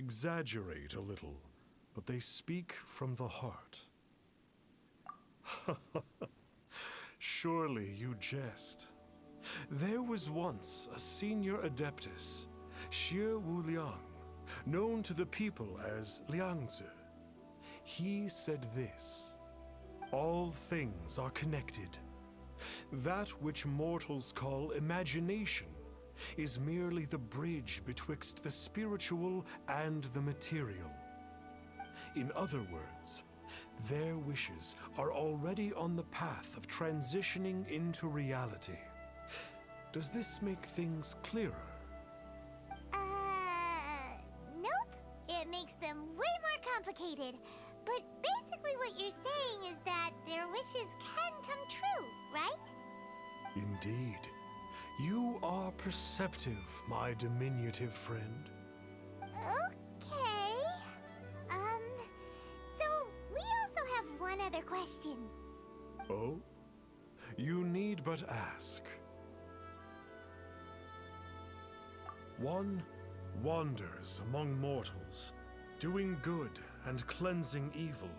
exaggerate a little, but they speak from the heart. Surely you jest. There was once a senior adeptus, Xie Wu Liang, known to the people as Liangzi. He said this: all things are connected. That which mortals call imagination is merely the bridge betwixt the spiritual and the material. In other words, their wishes are already on the path of transitioning into reality. Does this make things clearer? Nope. It makes them way more complicated. But basically what you're saying is that their wishes can come true, right? Indeed. You are perceptive, my diminutive friend. Okay. So we also have one other question. Oh? You need but ask. One wanders among mortals, doing good and cleansing evil.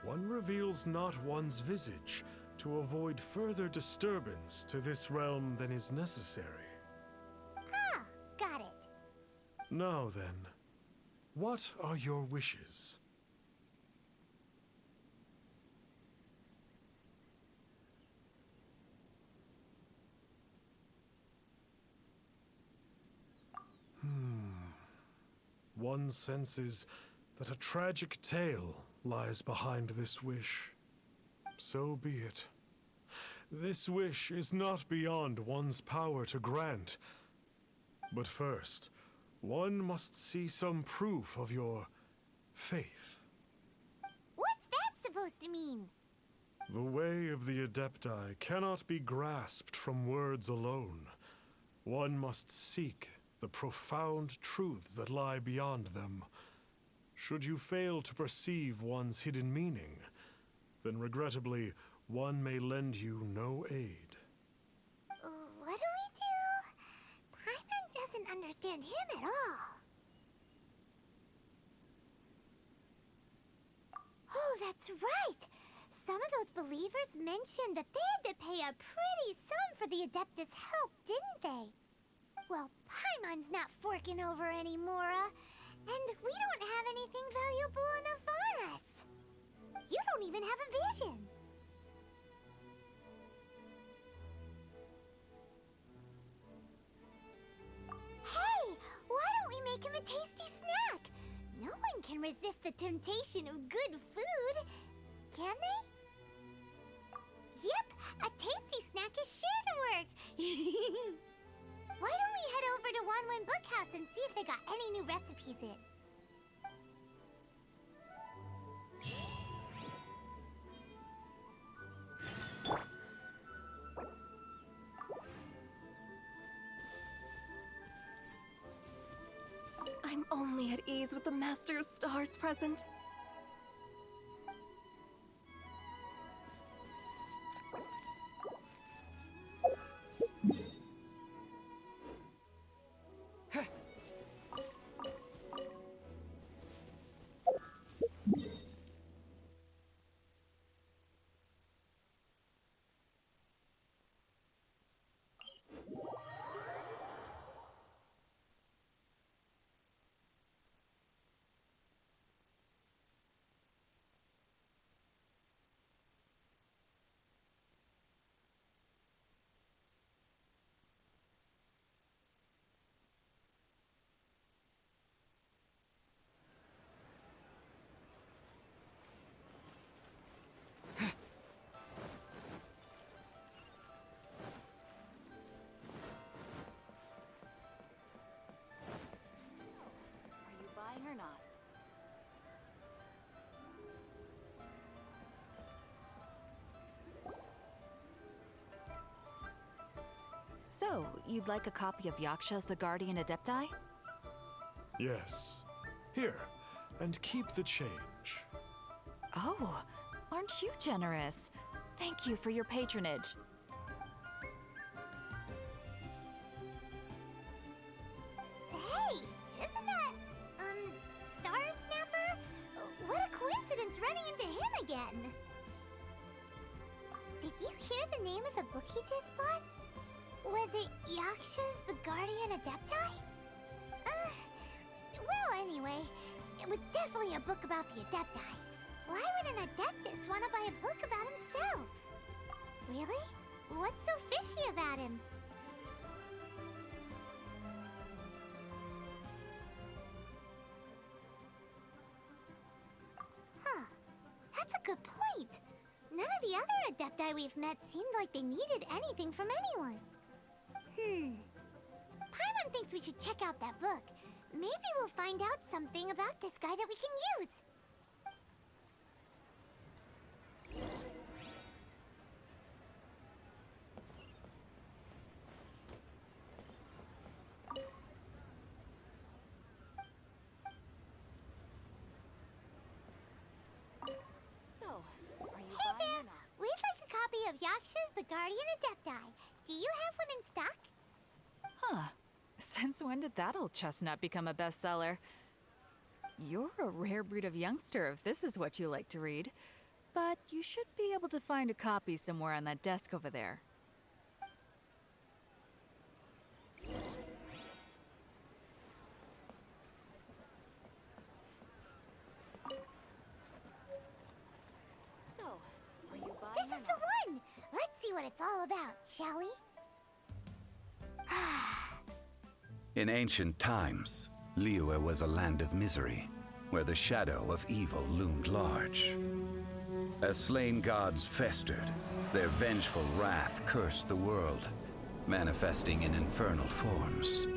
One reveals not one's visage to avoid further disturbance to this realm than is necessary. Ah, got it. Now then, what are your wishes? One senses that a tragic tale lies behind this wish. So be it. This wish is not beyond one's power to grant. But first, one must see some proof of your faith. What's that supposed to mean? The way of the Adepti cannot be grasped from words alone. One must seek the profound truths that lie beyond them. Should you fail to perceive one's hidden meaning, then regrettably, one may lend you no aid. What do we do? Paimon doesn't understand him at all. Oh, that's right! Some of those believers mentioned that they had to pay a pretty sum for the Adeptus' help, didn't they? Well, Paimon's not forking over anymore, and we don't have anything valuable enough on us. You don't even have a vision. Hey, why don't we make him a tasty snack? No one can resist the temptation of good food, can they? Yep, a tasty snack is sure to work. Why don't we head over to Wanwen Bookhouse and see if they got any new recipes in? I'm only at ease with the Master of Stars present. Or not. So, you'd like a copy of Yaksha's The Guardian Adepti? Yes. Here, and keep the change. Oh, aren't you generous? Thank you for your patronage. Hey, isn't that, again. Did you hear the name of the book he just bought? Was it Yaksha's the Guardian Adepti? Well, anyway, it was definitely a book about the Adepti. Why would an Adeptus want to buy a book about himself? Really? What's so fishy about him? Huh. That's a good point. None of the other Adepti we've met seemed like they needed anything from anyone. Paimon thinks we should check out that book. Maybe we'll find out something about this guy that we can use. So, are you Hey buying there! or not? We'd like a copy of Yaksha's The Guardian Adepti. Do you have one in stock? Huh. Since when did that old chestnut become a bestseller? You're a rare breed of youngster if this is what you like to read. But you should be able to find a copy somewhere on that desk over there. So, are you buying This or is the not? one! Let's see what it's all about, shall we? In ancient times, Liyue was a land of misery, where the shadow of evil loomed large. As slain gods festered, their vengeful wrath cursed the world, manifesting in infernal forms.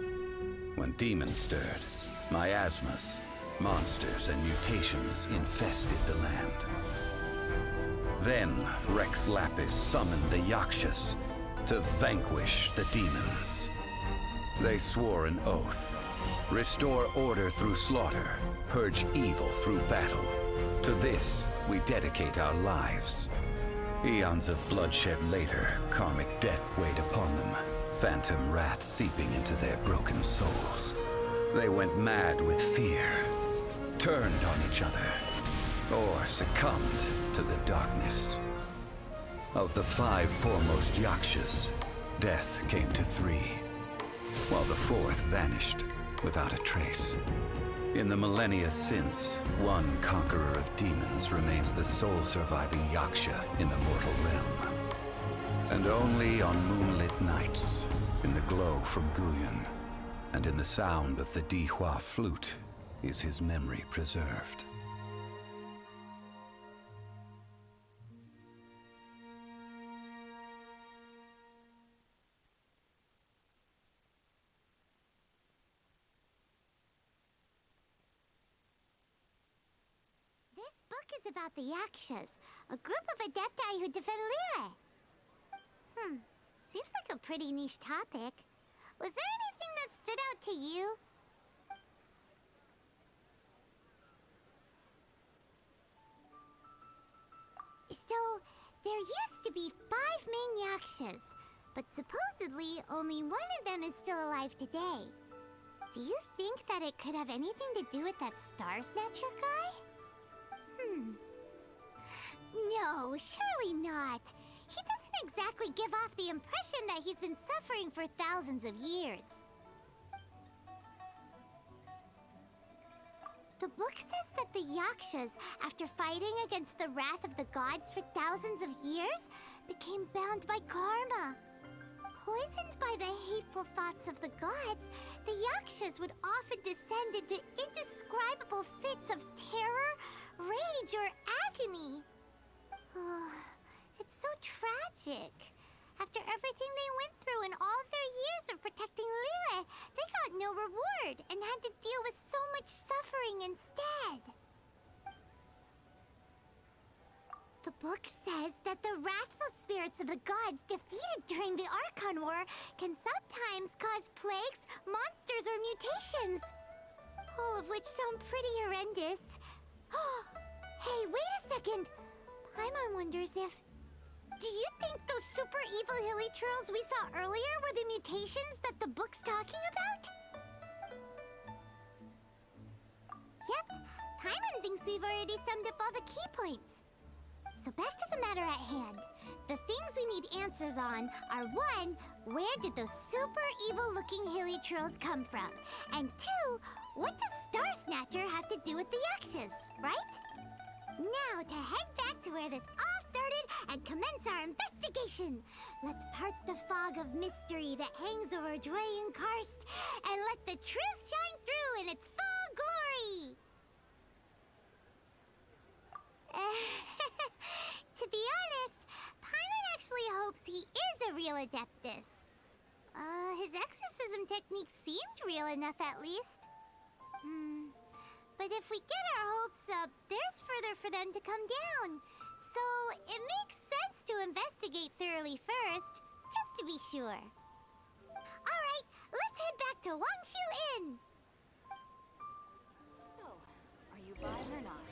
When demons stirred, miasmas, monsters, and mutations infested the land. Then Rex Lapis summoned the Yakshas to vanquish the demons. They swore an oath: restore order through slaughter, purge evil through battle. To this, we dedicate our lives. Eons of bloodshed later, karmic debt weighed upon them, phantom wrath seeping into their broken souls. They went mad with fear, turned on each other, or succumbed to the darkness. Of the 5 foremost Yakshas, death came to 3, while the 4th vanished without a trace. In the millennia since, one conqueror of demons remains the sole surviving Yaksha in the mortal realm. And only on moonlit nights, in the glow from Guyun, and in the sound of the Dihua flute, is his memory preserved. This book is about the Yakshas, a group of Adepti who defend Liyue. Seems like a pretty niche topic. Was there anything that stood out to you? So, there used to be 5 main Yakshas, but supposedly only one of them is still alive today. Do you think that it could have anything to do with that Star Snatcher guy? No, surely not. He doesn't exactly give off the impression that he's been suffering for thousands of years. The book says that the Yakshas, after fighting against the wrath of the gods for thousands of years, became bound by karma. Poisoned by the hateful thoughts of the gods, the Yakshas would often descend into indescribable fits of terror, rage, or agony. It's so tragic. After everything they went through in all of their years of protecting Liyue, they got no reward and had to deal with so much suffering instead. The book says that the wrathful spirits of the gods defeated during the Archon War can sometimes cause plagues, monsters, or mutations. All of which sound pretty horrendous. Hey, wait a second! Paimon wonders if... Do you think those super evil hilly churls we saw earlier were the mutations that the book's talking about? Yep, Paimon thinks we've already summed up all the key points. So back to the matter at hand. The things we need answers on are 1, where did those super evil-looking hilichurls come from? And 2, what does Star Snatcher have to do with the Yakshas, right? Now to head back to where this all started and commence our investigation. Let's part the fog of mystery that hangs over Dwayne Karst and let the truth shine through in its full glory. To be honest, Paimon actually hopes he is a real Adeptus. His exorcism technique seemed real enough at least. But if we get our hopes up, there's further for them to come down. So it makes sense to investigate thoroughly first, just to be sure. Alright, let's head back to Wangshu Inn. So, are you buying or not?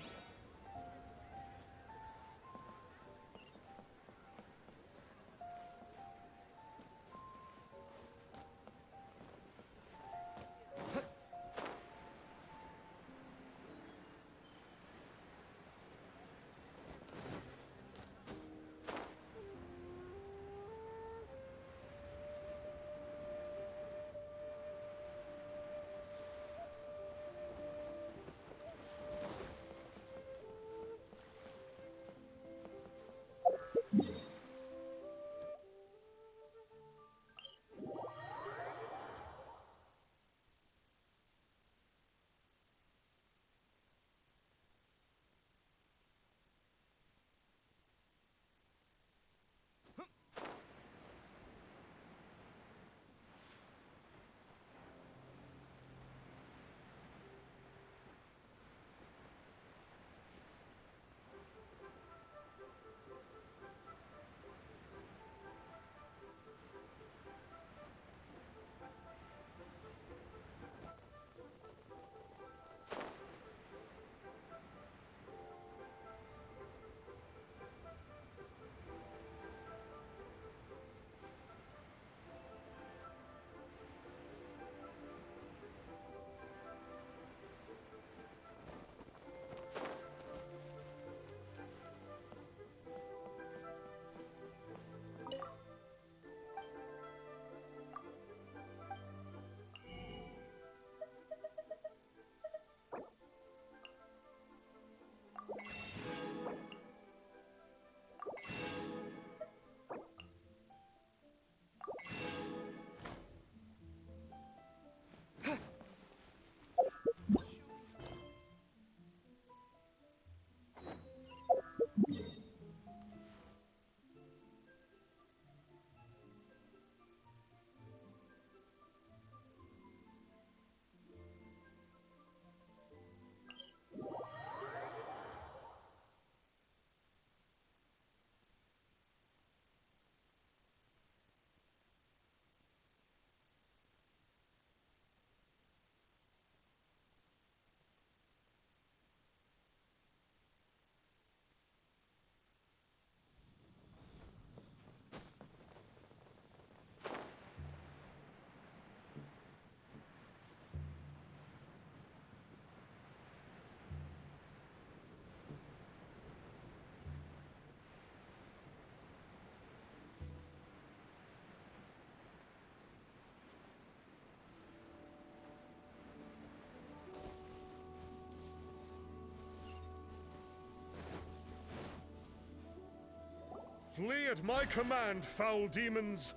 Flee at my command, foul demons!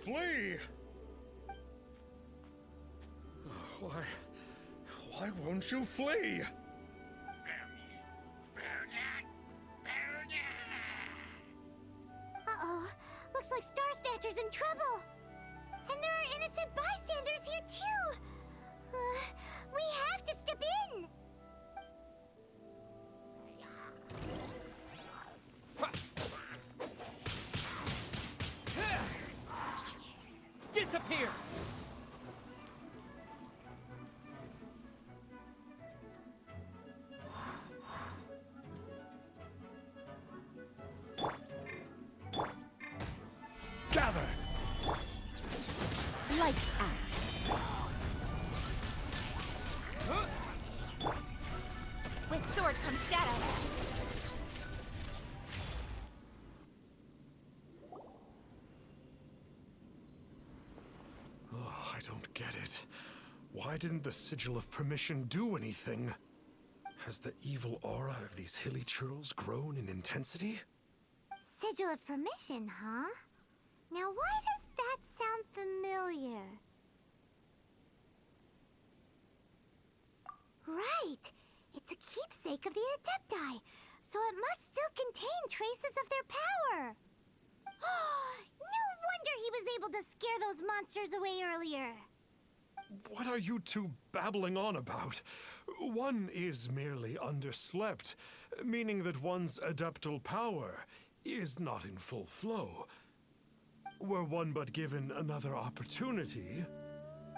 Flee! Why won't you flee? Uh-oh, looks like Star Snatcher's in trouble. And there are innocent bystanders here too. We have to step in. Disappear! Gather! Lights out. I don't get it. Why didn't the Sigil of Permission do anything? Has the evil aura of these hilly churls grown in intensity? Sigil of Permission, huh? Now why does that sound familiar? Right! It's a keepsake of the Adepti, so it must still contain traces of their power! No wonder he was able to scare those monsters away earlier! What are you two babbling on about? One is merely underslept, meaning that one's adeptal power is not in full flow. Were one but given another opportunity...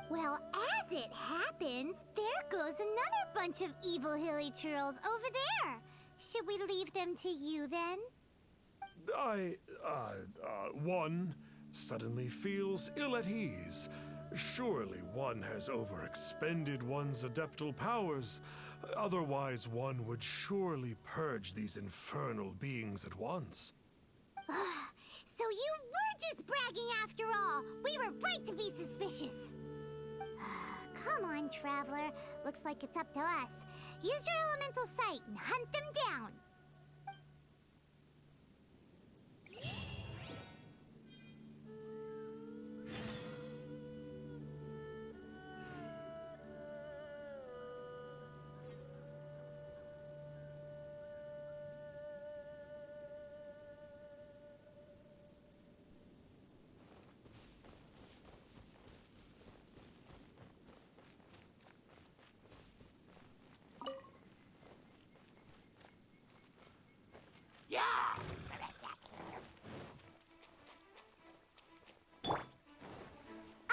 Well, as it happens, there goes another bunch of evil hilly churls over there. Should we leave them to you then? One suddenly feels ill at ease. Surely one has overexpended one's adeptal powers. Otherwise, one would surely purge these infernal beings at once. So you were just bragging after all. We were right to be suspicious. Come on, Traveler. Looks like it's up to us. Use your elemental sight and hunt them down.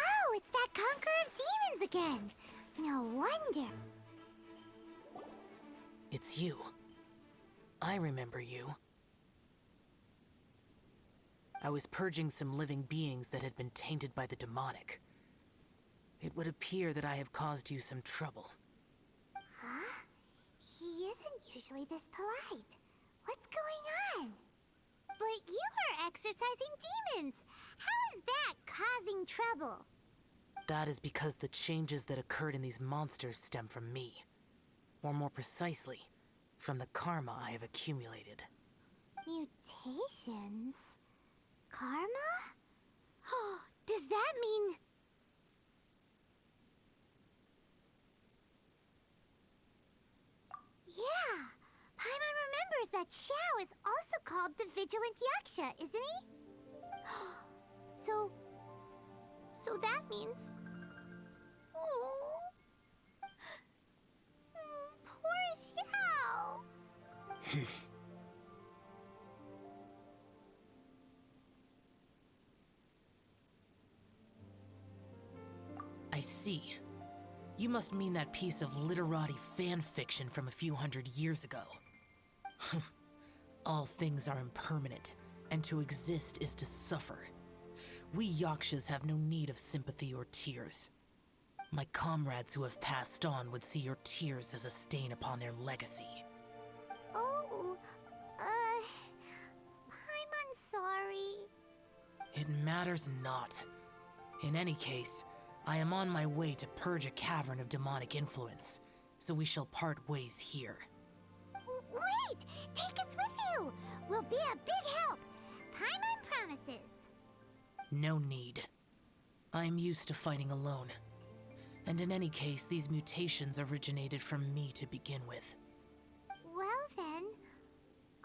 Oh, it's that Conqueror of Demons again. No wonder. It's you. I remember you. I was purging some living beings that had been tainted by the demonic. It would appear that I have caused you some trouble. Huh? He isn't usually this polite. What's going on? But you are exercising demons. How is that causing trouble? That is because the changes that occurred in these monsters stem from me. Or more precisely, from the karma I have accumulated. Mutations? Karma? Does that mean... Yeah! Paimon remembers that Xiao is also called the Vigilant Yaksha, isn't he? So that means... Oh... Poor Xiao! I see. You must mean that piece of literati fan fiction from a few hundred years ago. All things are impermanent, and to exist is to suffer. We Yakshas have no need of sympathy or tears. My comrades who have passed on would see your tears as a stain upon their legacy. Oh, Paimon's sorry. It matters not. In any case, I am on my way to purge a cavern of demonic influence, so we shall part ways here. Wait! Take us with you! We'll be a big help! Paimon promises! No need. I am used to fighting alone. And in any case, these mutations originated from me to begin with. Well then...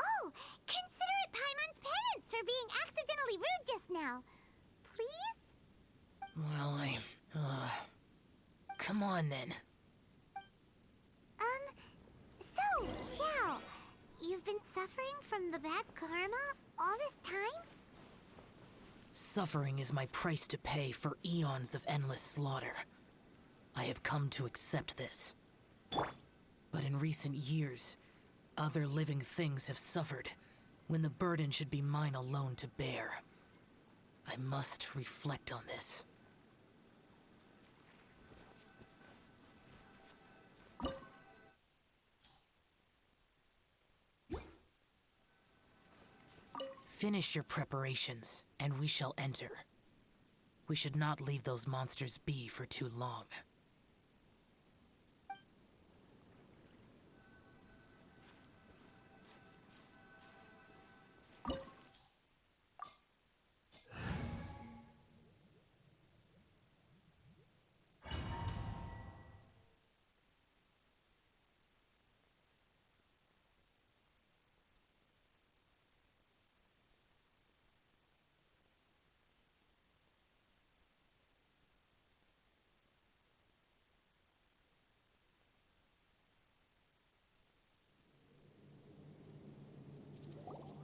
Oh! Consider it Paimon's penance for being accidentally rude just now. Please? Well, come on then. So, Xiao, you've been suffering from the bad karma all this time? Suffering is my price to pay for eons of endless slaughter. I have come to accept this. But in recent years, other living things have suffered, when the burden should be mine alone to bear. I must reflect on this. Finish your preparations, and we shall enter. We should not leave those monsters be for too long.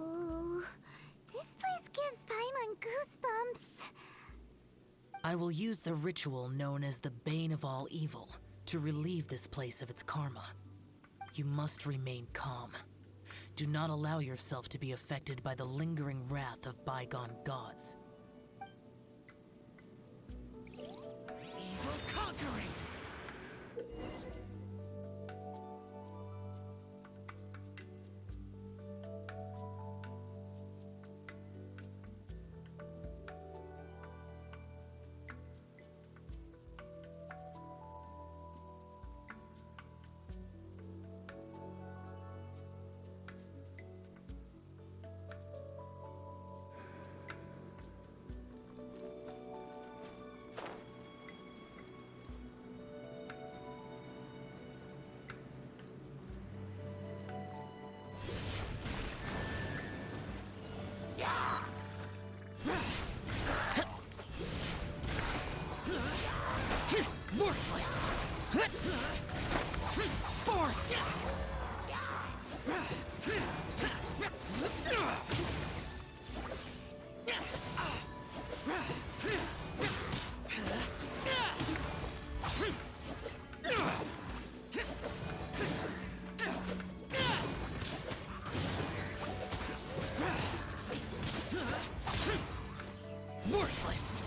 Ooh, this place gives Paimon goosebumps. I will use the ritual known as the Bane of All Evil to relieve this place of its karma. You must remain calm. Do not allow yourself to be affected by the lingering wrath of bygone gods. Evil conquering! Worthless! Forth! Worthless!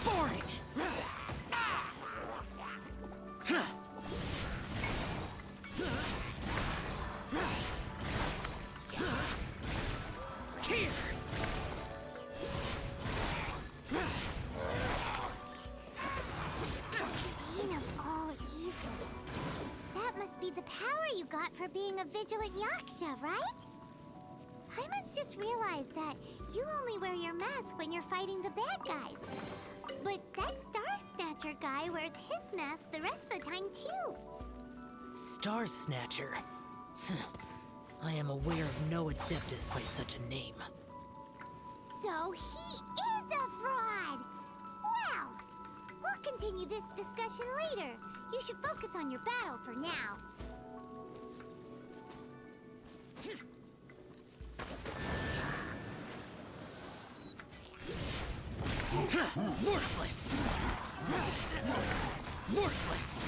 Boring! Here! Bane of all evil. That must be the power you got for being a vigilant yaksha, right? Paimon's just realized that you only wear your mask when you're fighting the bad guys. But that Star Snatcher guy wears his mask the rest of the time, too. Star Snatcher. I am aware of no Adeptus by such a name. So he is a fraud! Well, we'll continue this discussion later. You should focus on your battle for now. Worthless! Worthless!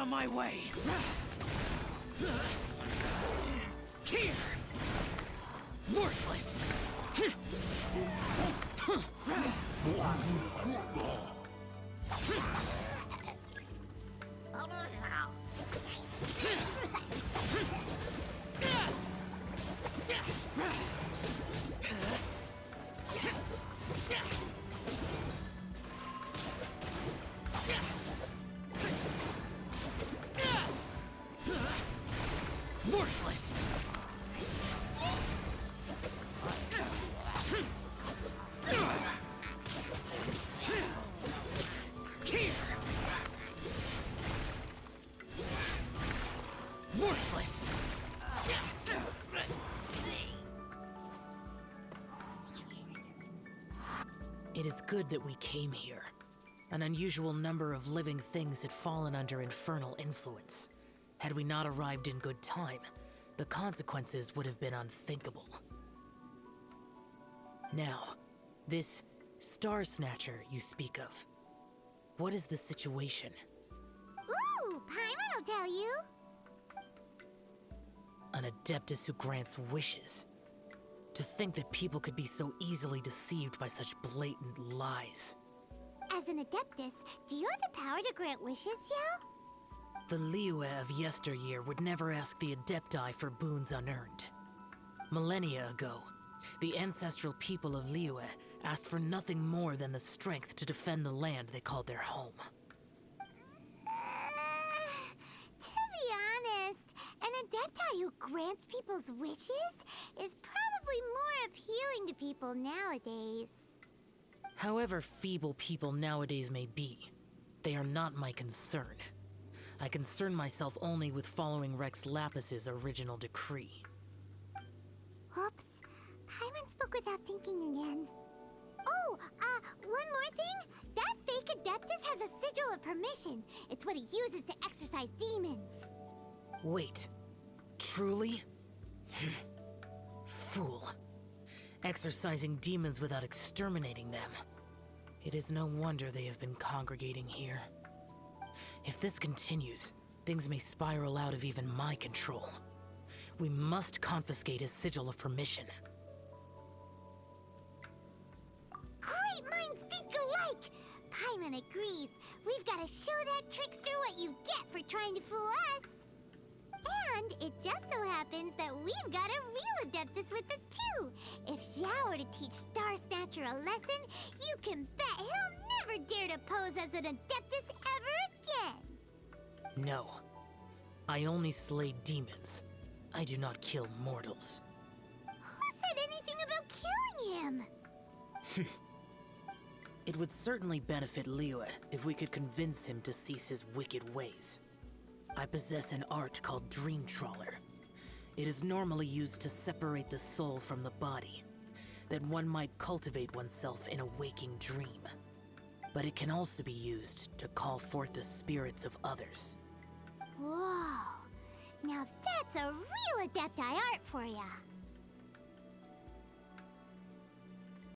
of my way! Here! Worthless! Worthless! Here! Worthless! It is good that we came here. An unusual number of living things had fallen under infernal influence. Had we not arrived in good time, the consequences would have been unthinkable. Now, this Star Snatcher you speak of, what is the situation? Ooh, Paimon will tell you. An Adeptus who grants wishes. To think that people could be so easily deceived by such blatant lies. As an Adeptus, do you have the power to grant wishes, Yao? The Liyue of yesteryear would never ask the Adepti for boons unearned. Millennia ago, the ancestral people of Liyue asked for nothing more than the strength to defend the land they called their home. To be honest, an Adepti who grants people's wishes is probably more appealing to people nowadays. However feeble people nowadays may be, they are not my concern. I concern myself only with following Rex Lapis's original decree. Oops. Paimon spoke without thinking again. Oh, one more thing. That fake Adeptus has a sigil of permission. It's what he uses to exorcise demons. Wait, truly? Fool. Exorcising demons without exterminating them. It is no wonder they have been congregating here. If this continues, things may spiral out of even my control. We must confiscate his sigil of permission. Great minds think alike! Paimon agrees. We've got to show that trickster what you get for trying to fool us. And it just so happens that we've got a real Adeptus with us too. If Xiao were to teach Star Snatcher a lesson, you can bet he'll never dare to pose as an Adeptus ever again. No. I only slay demons. I do not kill mortals. Who said anything about killing him? It would certainly benefit Liyue if we could convince him to cease his wicked ways. I possess an art called Dream Trawler. It is normally used to separate the soul from the body, that one might cultivate oneself in a waking dream. But it can also be used to call forth the spirits of others. Whoa. Now that's a real Adepti art for ya.